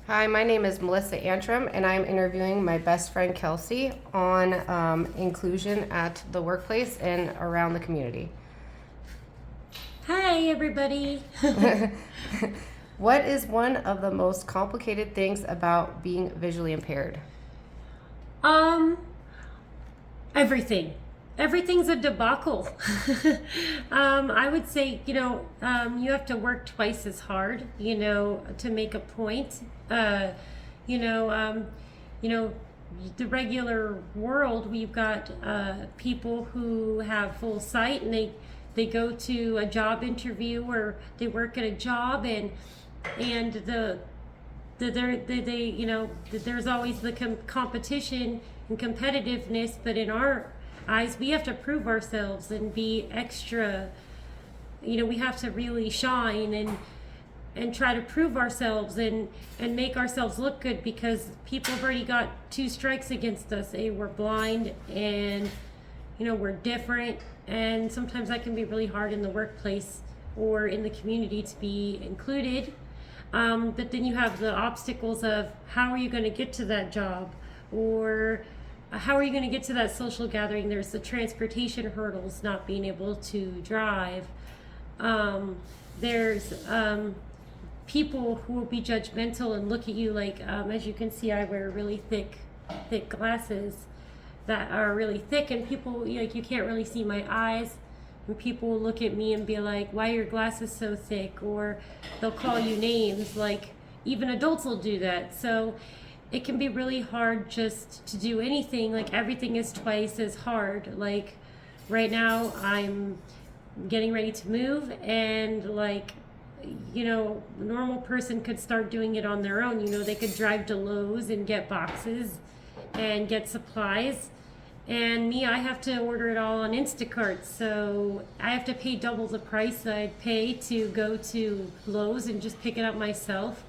Hi, my name is Melissa Antrim, and I'm interviewing my best friend Kelsey on inclusion at the workplace and around the community. Hi, everybody. What is one of the most complicated things about being visually impaired? um, Everything. Everything's a debacle. I would say, you have to work twice as hard, to make a point. You know, um, you know, the regular world, we've got people who have full sight and they go to a job interview or they work at a job and there's always the competition and competitiveness, but in our eyes we have to prove ourselves and be extra. We have to really shine and try to prove ourselves and make ourselves look good, because people have already got two strikes against us. We're blind, and we're different, and sometimes that can be really hard in the workplace or in the community to be included. But then you have the obstacles of how are you going to get to that job, or how are you going to get to that social gathering. There's the transportation hurdles, not being able to drive. There's people who will be judgmental and look at you like, as you can see, I wear really thick glasses that are really thick, and people, you can't really see my eyes. And people will look at me and be like, why are your glasses so thick? Or they'll call you names, like even adults will do that. So it can be really hard just to do anything. Like everything is twice as hard. Like right now I'm getting ready to move, and a normal person could start doing it on their own. They could drive to Lowe's and get boxes and get supplies. And me, I have to order it all on Instacart, so I have to pay double the price that I'd pay to go to Lowe's and just pick it up myself.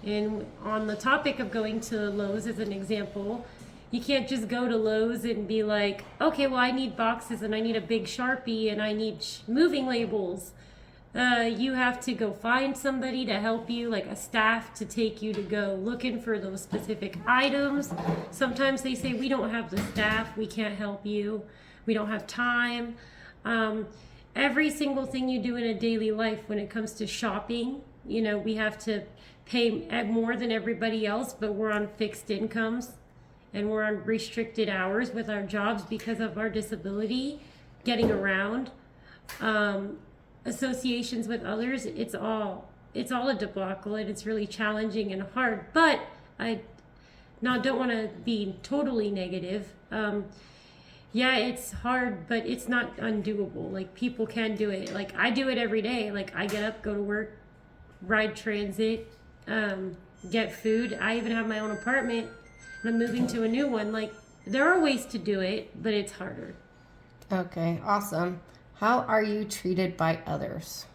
And on the topic of going to Lowe's as an example, you can't just go to Lowe's and be like, okay, well, I need boxes and I need a big Sharpie and I need moving labels. You have to go find somebody to help you, like a staff to take you to go looking for those specific items. Sometimes they say, we don't have the staff, we can't help you, we don't have time. Every single thing you do in a daily life when it comes to shopping, we have to pay more than everybody else, but we're on fixed incomes and we're on restricted hours with our jobs because of our disability, getting around. Associations with others, it's all a debacle, and it's really challenging and hard. But I don't want to be totally negative. Yeah, it's hard, but it's not undoable. Like people can do it. Like I do it every day. Like I get up, go to work, ride transit, get food. I even have my own apartment and I'm moving to a new one. Like there are ways to do it, but it's harder. Okay, awesome. How are you treated by others?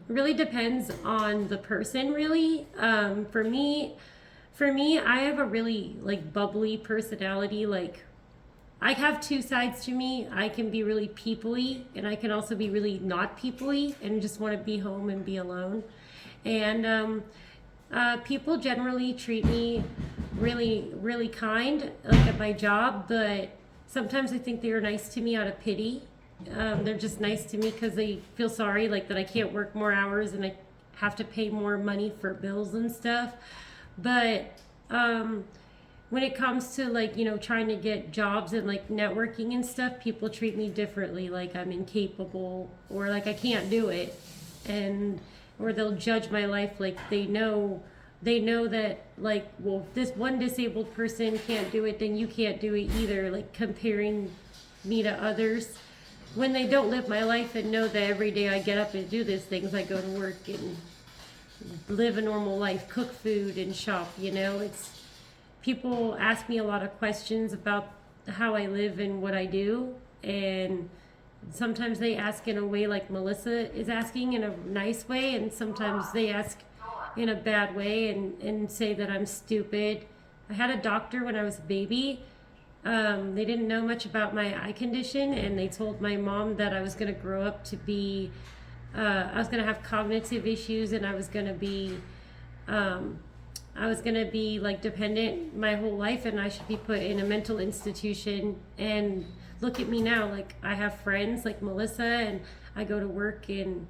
Really depends on the person, really. For me, I have a really bubbly personality. Like I have two sides to me. I can be really peoply, and I can also be really not peoply and just want to be home and be alone. And people generally treat me really, really kind, like at my job, but sometimes I think they are nice to me out of pity. They're just nice to me because they feel sorry, like that I can't work more hours and I have to pay more money for bills and stuff. But when it comes to trying to get jobs and networking and stuff, people treat me differently, like I'm incapable or like I can't do it, and or they'll judge my life like they know that well, this one disabled person can't do it, then you can't do it either, like comparing me to others when they don't live my life and know that every day I get up and do these things. I go to work and live a normal life, cook food and shop. It's people ask me a lot of questions about how I live and what I do, and sometimes they ask in a way like Melissa is asking, in a nice way, and sometimes they ask in a bad way and say that I'm stupid. I had a doctor when I was a baby. They didn't know much about my eye condition, and they told my mom that I was going to grow up to be, I was going to have cognitive issues, and I was going to be I was gonna be like dependent my whole life, and I should be put in a mental institution. And look at me now, like I have friends like Melissa, and I go to work, and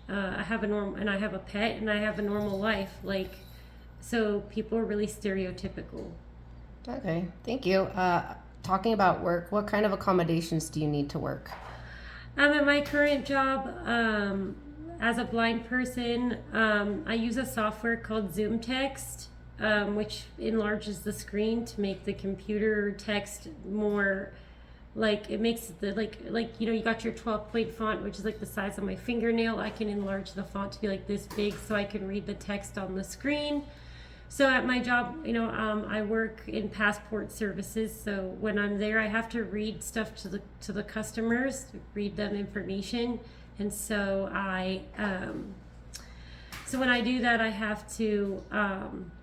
I have a pet, and I have a normal life. Like, so people are really stereotypical. Okay, thank you. Talking about work, what kind of accommodations do you need to work? At my current job, as a blind person, I use a software called Zoom Text, which enlarges the screen to make the computer text more, like it makes the like you got your 12-point font, which is like the size of my fingernail. I can enlarge the font to be like this big so I can read the text on the screen. So at my job, I work in passport services. So when I'm there, I have to read stuff to the customers, read them information, and so so when I do that, I have to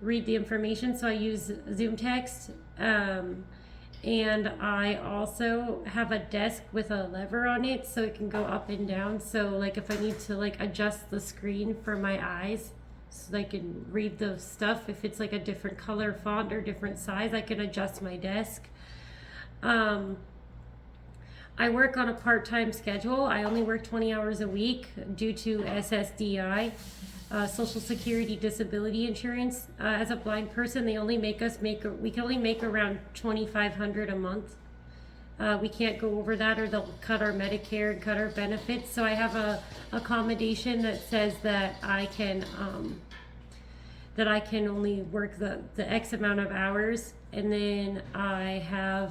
read the information. So I use Zoom Text, and I also have a desk with a lever on it, so it can go up and down. So like if I need to like adjust the screen for my eyes, so I can read the stuff. If it's like a different color font or different size, I can adjust my desk. I work on a part-time schedule. I only work 20 hours a week due to SSDI, Social Security Disability Insurance. As a blind person, they only we can only make around $2,500 a month. We can't go over that, or they'll cut our Medicare and cut our benefits. So I have a accommodation that says that I can only work the X amount of hours, and then I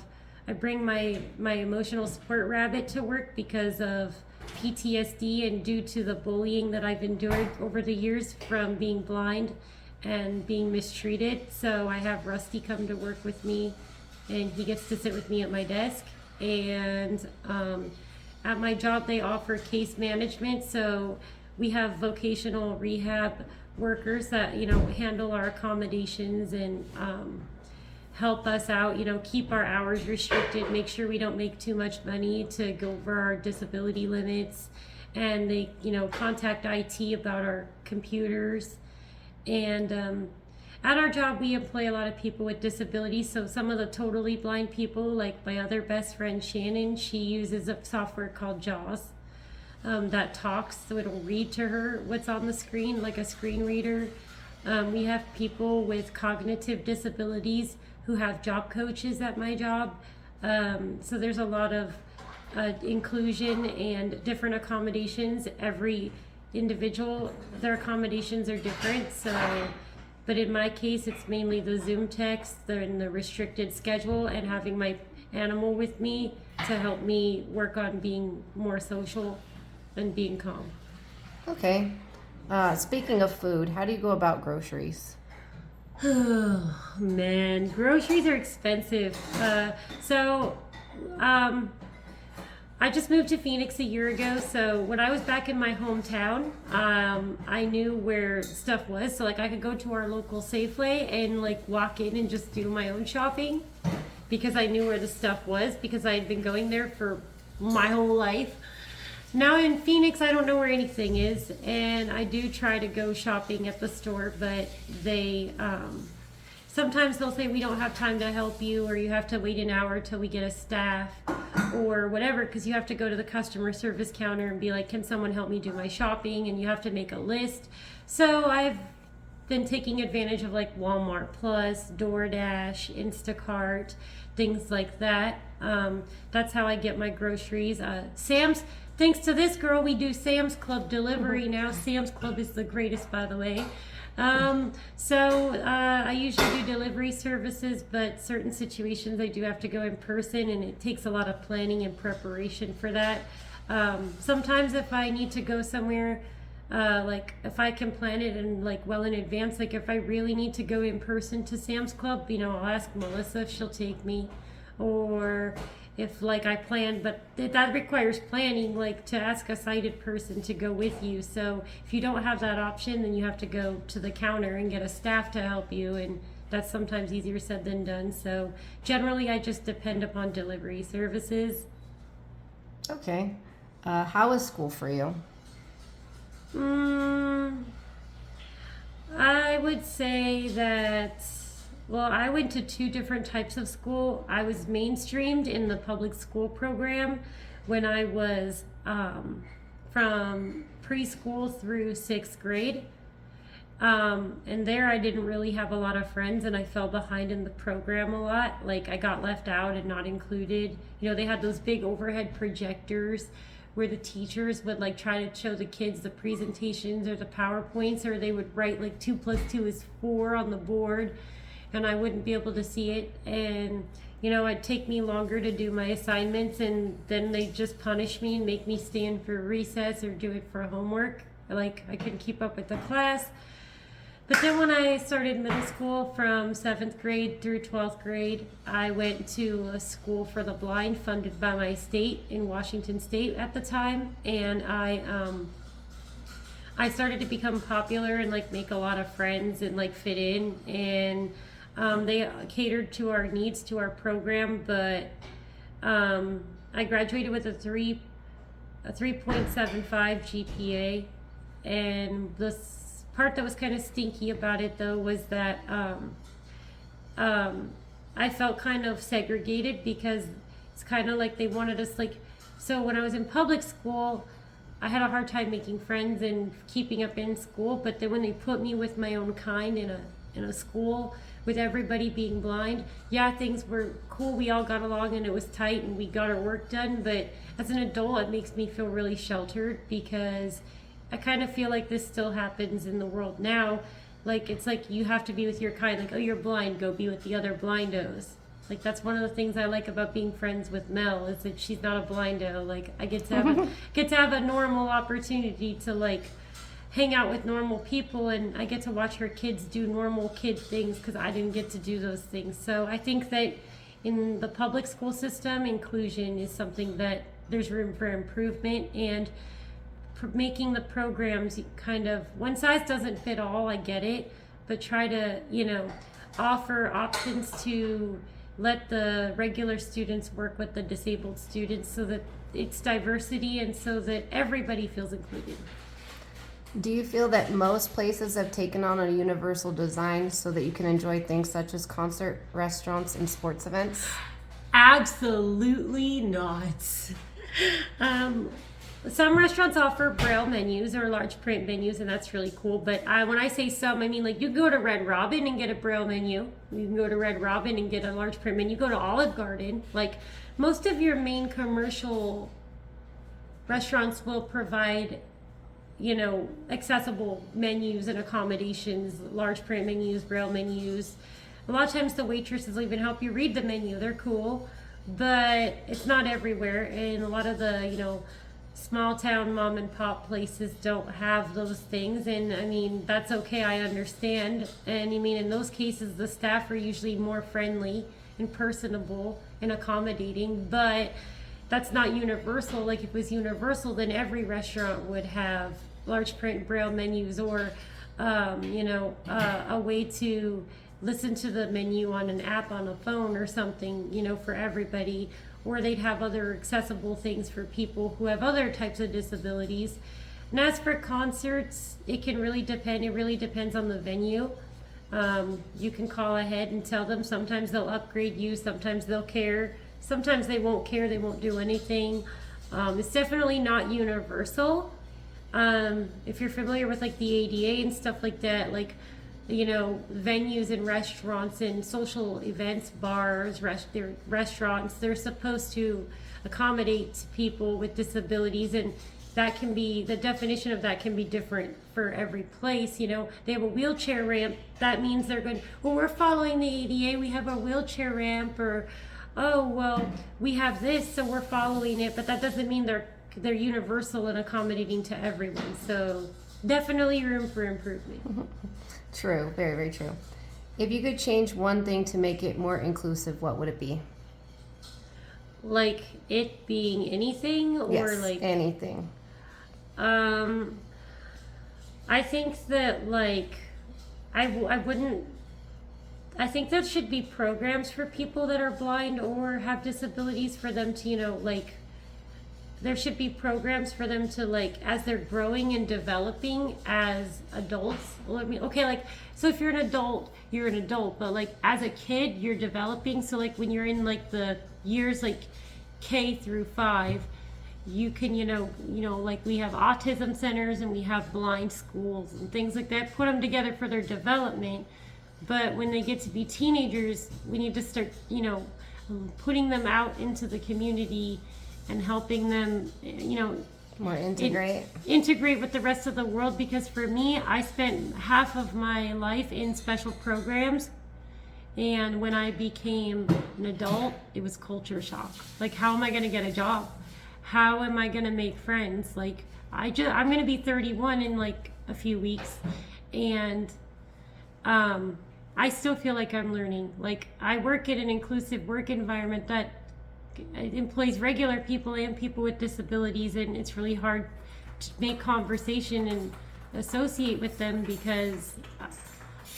bring my emotional support rabbit to work because of PTSD and due to the bullying that I've endured over the years from being blind and being mistreated. So I have Rusty come to work with me, and he gets to sit with me at my desk. And at my job, they offer case management. So we have vocational rehab workers that handle our accommodations and help us out, keep our hours restricted, make sure we don't make too much money to go over our disability limits. And they contact IT about our computers. And at our job, we employ a lot of people with disabilities. So some of the totally blind people, like my other best friend Shannon, she uses a software called JAWS that talks, so it'll read to her what's on the screen, like a screen reader. We have people with cognitive disabilities who have job coaches at my job. So there's a lot of inclusion and different accommodations. Every individual, their accommodations are different. But in my case, it's mainly the Zoom text and the restricted schedule and having my animal with me to help me work on being more social and being calm. Okay. Speaking of food, how do you go about groceries? Oh, man, groceries are expensive. I just moved to Phoenix a year ago, so when I was back in my hometown, I knew where stuff was. So like I could go to our local Safeway and like walk in and just do my own shopping because I knew where the stuff was because I had been going there for my whole life. Now in Phoenix, I don't know where anything is, and I do try to go shopping at the store, but they sometimes they'll say we don't have time to help you, or you have to wait an hour till we get a staff or whatever, because you have to go to the customer service counter and be like, can someone help me do my shopping? And you have to make a list. So I've been taking advantage of like Walmart Plus, DoorDash, Instacart, things like that. That's how I get my groceries. Sam's, thanks to this girl, we do Sam's Club delivery now. Sam's Club is the greatest, by the way. I usually do delivery services, but certain situations I do have to go in person, and it takes a lot of planning and preparation for that. Sometimes if I need to go somewhere, like if I can plan it in like well in advance, like if I really need to go in person to Sam's Club, I'll ask Melissa if she'll take me, or if like I plan, but that requires planning, like to ask a sighted person to go with you. So if you don't have that option, then you have to go to the counter and get a staff to help you, and that's sometimes easier said than done. So generally I just depend upon delivery services. Okay. How is school for you? I I would say that, well, I went to two different types of school. I was mainstreamed in the public school program when I was from preschool through sixth grade. And there I didn't really have a lot of friends, and I fell behind in the program a lot. Like, I got left out and not included. You know, they had those big overhead projectors where the teachers would like try to show the kids the presentations or the PowerPoints, or they would write like 2 + 2 is 4 on the board, and I wouldn't be able to see it. And you know, it'd take me longer to do my assignments, and then they'd just punish me and make me stand for recess or do it for homework. Like, I couldn't keep up with the class. But then when I started middle school from 7th grade through 12th grade, I went to a school for the blind funded by my state in Washington State at the time. And I started to become popular and like make a lot of friends and like fit in. And they catered to our needs, to our program. But I graduated with a 3.75 GPA. And this part that was kind of stinky about it though was that I felt kind of segregated, because it's kind of like they wanted us like, so when I was in public school I had a hard time making friends and keeping up in school, but then when they put me with my own kind in a school with everybody being blind, yeah, things were cool, we all got along and it was tight and we got our work done, but as an adult it makes me feel really sheltered, because I kind of feel like this still happens in the world now. Like, it's like you have to be with your kind. Like, oh, you're blind, go be with the other blindos. Like, that's one of the things I like about being friends with Mel, is that she's not a blindo. Like, I get to have a normal opportunity to like hang out with normal people, and I get to watch her kids do normal kid things, because I didn't get to do those things. So I think that in the public school system, inclusion is something that there's room for improvement, and making the programs kind of one size doesn't fit all. I get it, but try to, you know, offer options to let the regular students work with the disabled students, so that it's diversity and so that everybody feels included. Do you feel that most places have taken on a universal design so that you can enjoy things such as concert, restaurants, and sports events? Absolutely not. Some restaurants offer braille menus or large print menus, and that's really cool. But when I say some, I mean like you can go to Red Robin and get a braille menu. You can go to Red Robin and get a large print menu. You go to Olive Garden. Like, most of your main commercial restaurants will provide, you know, accessible menus and accommodations, large print menus, braille menus. A lot of times the waitresses will even help you read the menu. They're cool, but it's not everywhere. And a lot of the, you know, small town mom and pop places don't have those things, and I mean, that's okay, I understand. And I mean, in those cases the staff are usually more friendly and personable and accommodating, but that's not universal. Like, if it was universal, then every restaurant would have large print braille menus, or you know, a way to listen to the menu on an app on a phone or something, you know, for everybody. Or they'd have other accessible things for people who have other types of disabilities. And as for concerts, it can really depend. It really depends on the venue. You can call ahead and tell them. Sometimes they'll upgrade you. Sometimes they'll care. Sometimes they won't care. They won't do anything. It's definitely not universal. If you're familiar with like the ADA and stuff like that, like, you know, venues and restaurants and social events, bars, restaurants, they're supposed to accommodate people with disabilities, and that can be, the definition of that can be different for every place. You know, they have a wheelchair ramp, that means they're going, well, we're following the ADA, we have a wheelchair ramp, or, oh, well, we have this, so we're following it, but that doesn't mean they're universal and accommodating to everyone. So definitely room for improvement. True, very, very true. If you could change one thing to make it more inclusive, what would it be? Like it being anything, or yes, like anything. I think that like I wouldn't. I think that should be programs for people that are blind or have disabilities, for them to, you know, like there should be programs for them to, like, as they're growing and developing as adults. Well, I mean, okay, like, so if you're an adult, but like as a kid, you're developing. So like when you're in like the years like K through 5, you can, like we have autism centers and we have blind schools and things like that. Put them together for their development. But when they get to be teenagers, we need to start, putting them out into the community and helping them, more integrate with the rest of the world. Because for me, I spent half of my life in special programs, and when I became an adult, it was culture shock. Like, how am I going to get a job? How am I going to make friends? Like, I'm going to be 31 in like a few weeks, and I still feel like I'm learning. Like, I work in an inclusive work environment that employs regular people and people with disabilities, and it's really hard to make conversation and associate with them because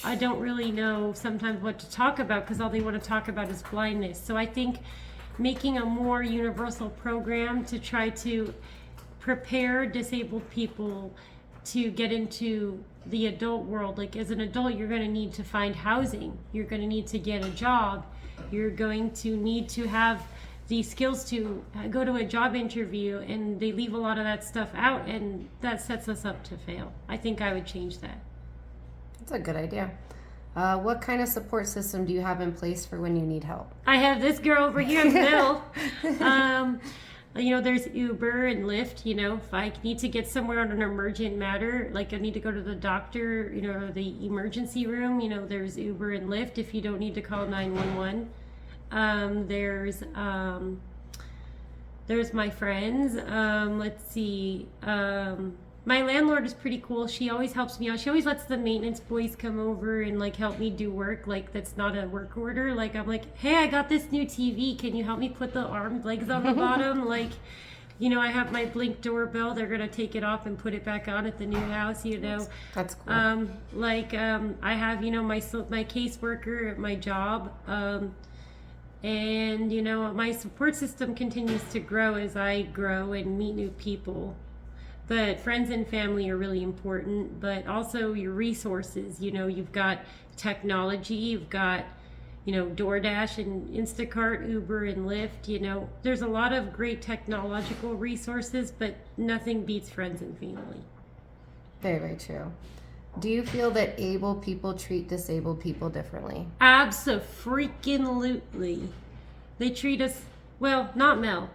I don't really know sometimes what to talk about, because all they want to talk about is blindness. So I think making a more universal program to try to prepare disabled people to get into the adult world. Like, as an adult, you're going to need to find housing, you're going to need to get a job, you're going to need to have the skills to go to a job interview, and they leave a lot of that stuff out, and that sets us up to fail. I think I would change that. That's a good idea. What kind of support system do you have in place for when you need help? I have this girl over here in the middle. There's Uber and Lyft. If I need to get somewhere on an emergent matter, like I need to go to the doctor, the emergency room, there's Uber and Lyft if you don't need to call 911. There's my friends. Let's see. My landlord is pretty cool. She always helps me out. She always lets the maintenance boys come over and like help me do work. Like, that's not a work order. Like, I'm like, hey, I got this new TV. Can you help me put the legs on the bottom? Like, I have my Blink doorbell. They're going to take it off and put it back on at the new house, That's cool. I have, my caseworker at my job. And my support system continues to grow as I grow and meet new people. But friends and family are really important, but also your resources. You've got technology, you've got DoorDash and Instacart, Uber and Lyft. There's a lot of great technological resources, but nothing beats friends and family. Very, very true. Do you feel that able people treat disabled people differently? Abso-freaking-lutely. They treat us, well, not Mel.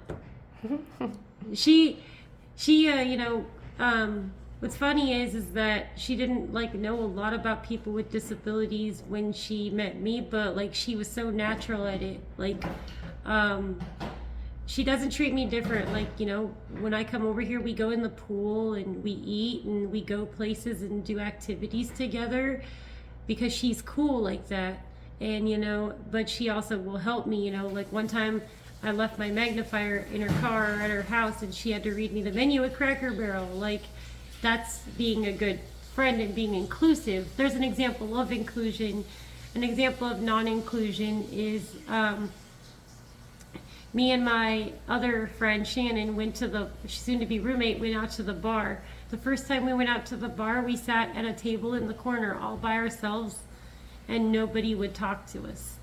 What's funny is that she didn't know a lot about people with disabilities when she met me, but she was so natural at it. She doesn't treat me different. When I come over here, we go in the pool and we eat and we go places and do activities together because she's cool like that. And, but she also will help me, one time I left my magnifier in her car at her house and she had to read me the menu at Cracker Barrel. That's being a good friend and being inclusive. There's an example of inclusion. An example of non-inclusion is me and my other friend Shannon went to soon-to-be roommate went out to the bar. The first time we went out to the bar, we sat at a table in the corner all by ourselves and nobody would talk to us.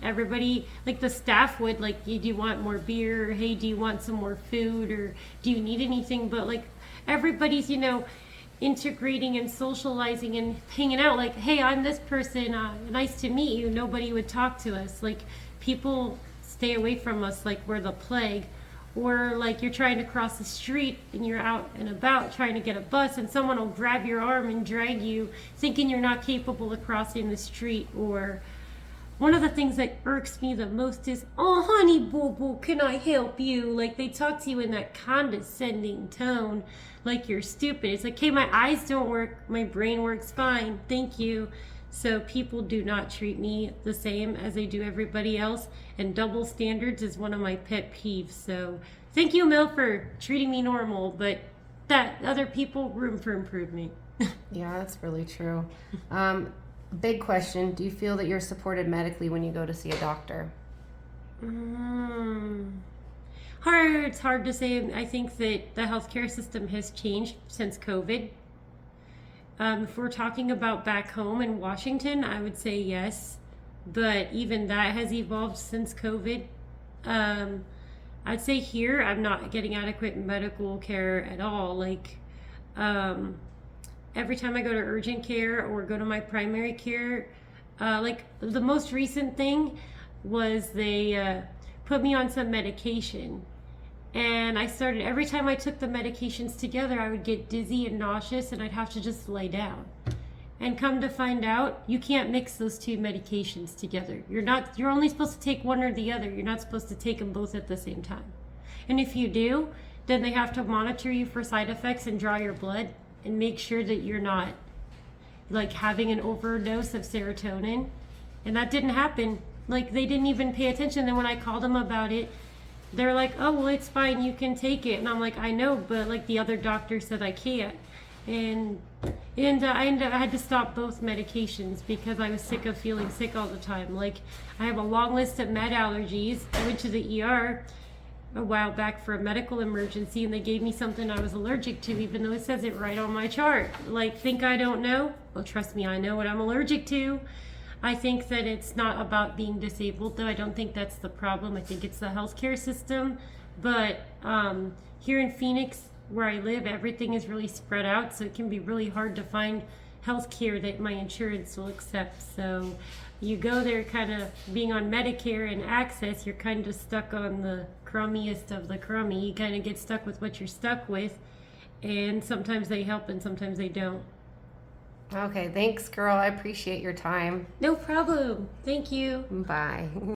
Everybody, the staff would, do you want more beer? Or, hey, do you want some more food? Or do you need anything? But everybody's, integrating and socializing and hanging out. Hey, I'm this person. Nice to meet you. Nobody would talk to us. People stay away from us like we're the plague. Or you're trying to cross the street and you're out and about trying to get a bus and someone will grab your arm and drag you thinking you're not capable of crossing the street. Or one of the things that irks me the most is, oh, honey boo boo, can I help you? They talk to you in that condescending tone, like you're stupid. It's hey, my eyes don't work, my brain works fine, thank you. So people do not treat me the same as they do everybody else, and double standards is one of my pet peeves. So thank you, Mel, for treating me normal, but that other people, room for improvement. Yeah, that's really true. Big question. Do you feel that you're supported medically when you go to see a doctor? It's hard to say. I think that the healthcare system has changed since COVID. If we're talking about back home in Washington, I would say yes, but even that has evolved since COVID. Um, I'd say here I'm not getting adequate medical care at all. Like, um, every time I go to urgent care or go to my primary care, like the most recent thing was they put me on some medication. And I started, every time I took the medications together, I would get dizzy and nauseous and I'd have to just lay down. And come to find out, you can't mix those two medications together. You're only supposed to take one or the other. You're not supposed to take them both at the same time. And if you do, then they have to monitor you for side effects and draw your blood and make sure that you're not like having an overdose of serotonin. And that didn't happen. Like, they didn't even pay attention. Then when I called them about it, they're like, oh, well, it's fine, you can take it. And I'm like, I know, but like the other doctor said I can't. And I had to stop both medications because I was sick of feeling sick all the time. Like, I have a long list of med allergies. I went to the ER a while back for a medical emergency and they gave me something I was allergic to, even though it says it right on my chart. Like, think I don't know? Well, trust me, I know what I'm allergic to. I think that it's not about being disabled, though. I don't think that's the problem. I think it's the healthcare system. But here in Phoenix, where I live, everything is really spread out, so it can be really hard to find health care that my insurance will accept. So you go there kind of being on Medicare and Access, you're kind of stuck on the crummiest of the crummy. You kind of get stuck with what you're stuck with, and sometimes they help and sometimes they don't. Okay, thanks, girl. I appreciate your time. No problem. Thank you. Bye.